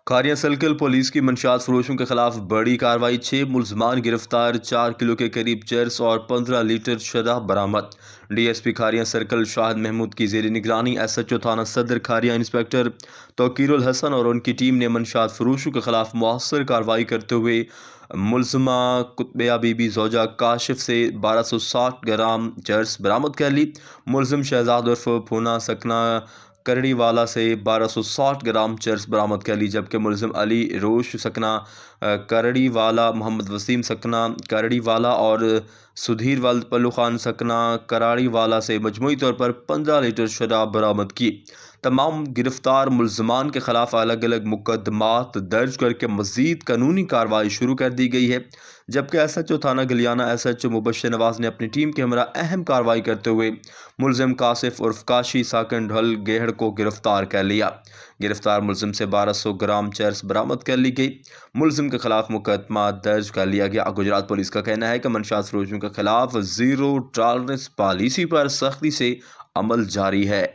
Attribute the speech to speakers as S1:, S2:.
S1: Kharian circle police کی منشیات فروشوں کے خلاف بڑی کارروائی، 6 ملزمان گرفتار، 4 کلو کے قریب چرس اور 15 لیٹر شراب برآمد۔ D S P Kharian circle Shahid Mahmood کی زیر نگرانی ایس ایچ او تھانہ صدر کھاریاں انسپکٹر توقیر الحسن اور ان کی ٹیم نے منشیات فروشوں کے خلاف مؤثر کارروائی کرتے ہوئے ملزمہ قطبیہ بی بی زوجہ کاشف سے 1260 گرام چرس برآمد کر لی۔ ملزم شہزاد عرف پھونا سکنہ کرڑی والا سے 1260 گرام چرس برآمد کر لی، جبکہ ملزم علی روش سکنہ کرڑی والا، محمد وسیم سکنہ کرڑی والا اور سدھیر ولد پلو خان سکنہ کراڑی والا سے مجموعی طور پر 15 لیٹر شراب برآمد کی۔ تمام گرفتار ملزمان کے خلاف الگ الگ مقدمات درج کر کے مزید قانونی کارروائی شروع کر دی گئی ہے، جبکہ ایس ایچ او تھانہ گلیانہ ایس ایچ او مبشر نواز نے اپنی ٹیم کے ہمراہ اہم کارروائی کرتے ہوئے ملزم کاشف عرف کاشی ساکن ڈھل گیہڑ کو گرفتار کر لیا۔ گرفتار ملزم سے 1200 گرام چرس برآمد کر لی گئی۔ ملزم کے خلاف مقدمہ درج کر لیا گیا۔ گجرات پولیس کا کہنا ہے کہ منشیات فروشوں کے خلاف زیرو ٹالرنس پالیسی پر سختی سے عمل جاری ہے۔